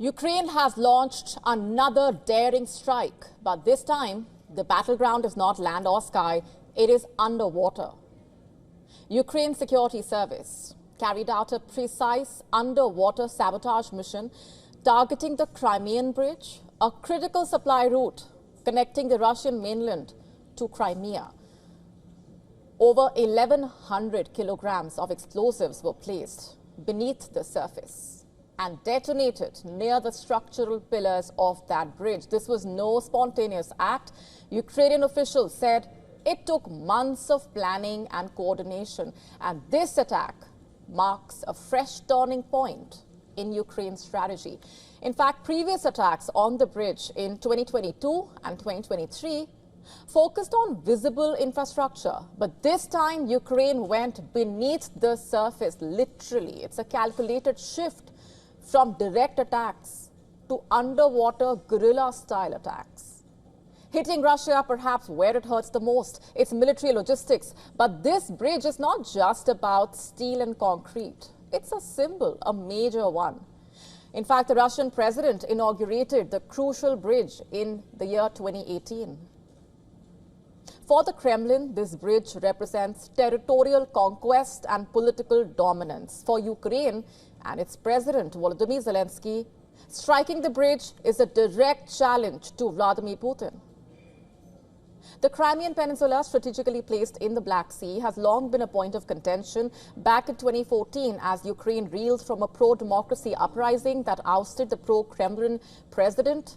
Ukraine has launched another daring strike, but this time the battleground is not land or sky, it is underwater. Ukraine Security Service carried out a precise underwater sabotage mission targeting the Crimean bridge, a critical supply route connecting the Russian mainland to Crimea. Over 1,100 kilograms of explosives were placed beneath the surface and detonated near the structural pillars of that bridge. This was no spontaneous act. Ukrainian officials said it took months of planning and coordination, and this attack marks a fresh turning point in Ukraine's strategy. In fact, previous attacks on the bridge in 2022 and 2023 focused on visible infrastructure, but this time Ukraine went beneath the surface, literally. It's a calculated shift from direct attacks to underwater guerrilla-style attacks, hitting Russia perhaps where it hurts the most, its military logistics. But this bridge is not just about steel and concrete. It's a symbol, a major one. In fact, the Russian president inaugurated the crucial bridge in the year 2018. For the Kremlin, this bridge represents territorial conquest and political dominance. For Ukraine and its president, Volodymyr Zelensky, striking the bridge is a direct challenge to Vladimir Putin. The Crimean Peninsula, strategically placed in the Black Sea, has long been a point of contention. Back in 2014, as Ukraine reeled from a pro-democracy uprising that ousted the pro-Kremlin president,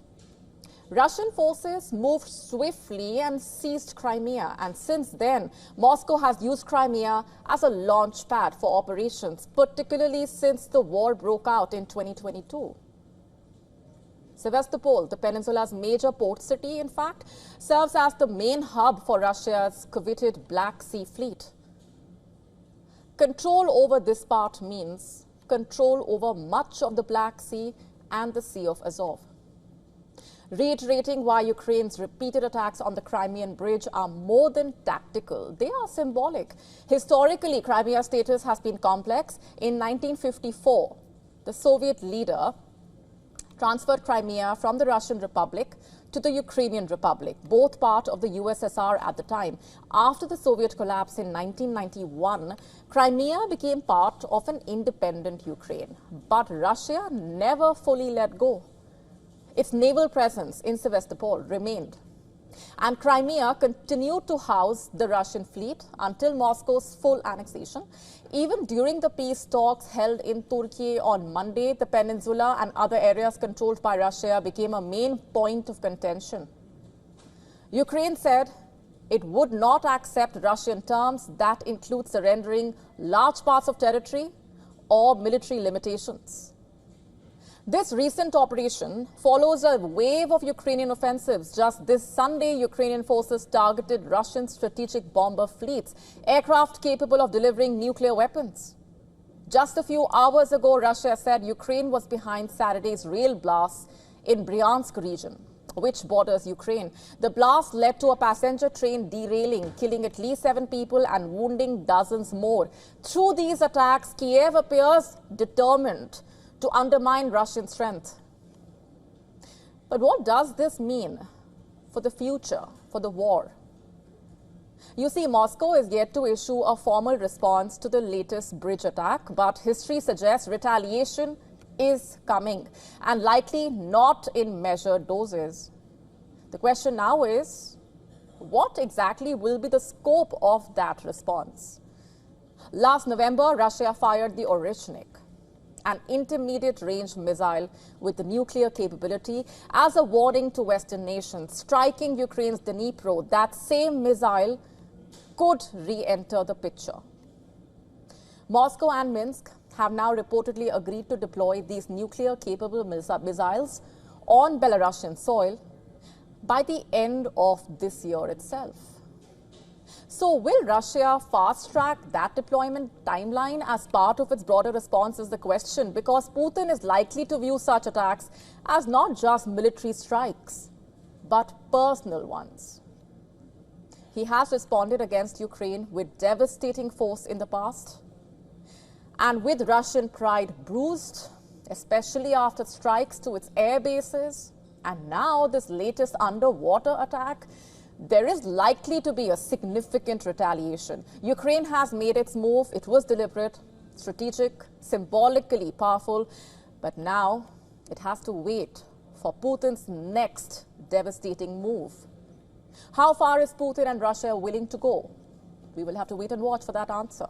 Russian forces moved swiftly and seized Crimea. And since then, Moscow has used Crimea as a launch pad for operations, particularly since the war broke out in 2022. Sevastopol, the peninsula's major port city, in fact, serves as the main hub for Russia's coveted Black Sea fleet. Control over this part means control over much of the Black Sea and the Sea of Azov. Reiterating why Ukraine's repeated attacks on the Crimean bridge are more than tactical, they are symbolic. Historically, Crimea's status has been complex. In 1954, the Soviet leader transferred Crimea from the Russian Republic to the Ukrainian Republic, both part of the USSR at the time. After the Soviet collapse in 1991, Crimea became part of an independent Ukraine. But Russia never fully let go. Its naval presence in Sevastopol remained. And Crimea continued to house the Russian fleet until Moscow's full annexation. Even during the peace talks held in Turkey on Monday, the peninsula and other areas controlled by Russia became a main point of contention. Ukraine said it would not accept Russian terms that include surrendering large parts of territory or military limitations. This recent operation follows a wave of Ukrainian offensives. Just this Sunday, Ukrainian forces targeted Russian strategic bomber fleets, aircraft capable of delivering nuclear weapons. Just a few hours ago, Russia said Ukraine was behind Saturday's rail blasts in Bryansk region, which borders Ukraine. The blast led to a passenger train derailing, killing at least 7 people and wounding dozens more. Through these attacks, Kyiv appears determined to undermine Russian strength. But what does this mean for the future, for the war? You see, Moscow is yet to issue a formal response to the latest bridge attack, but history suggests retaliation is coming, and likely not in measured doses. The question now is, what exactly will be the scope of that response? Last November, Russia fired the Orishnik, an intermediate-range missile with nuclear capability, as a warning to Western nations. Striking Ukraine's Dnipro, that same missile could re-enter the picture. Moscow and Minsk have now reportedly agreed to deploy these nuclear-capable missiles on Belarusian soil by the end of this year itself. So will Russia fast-track that deployment timeline as part of its broader response is the question, because Putin is likely to view such attacks as not just military strikes, but personal ones. He has responded against Ukraine with devastating force in the past. And with Russian pride bruised especially after strikes to its air bases and now this latest underwater attack, there is likely to be a significant retaliation. Ukraine has made its move. It was deliberate, strategic, symbolically powerful, but now it has to wait for Putin's next devastating move. How far is Putin and Russia willing to go? We will have to wait and watch for that answer.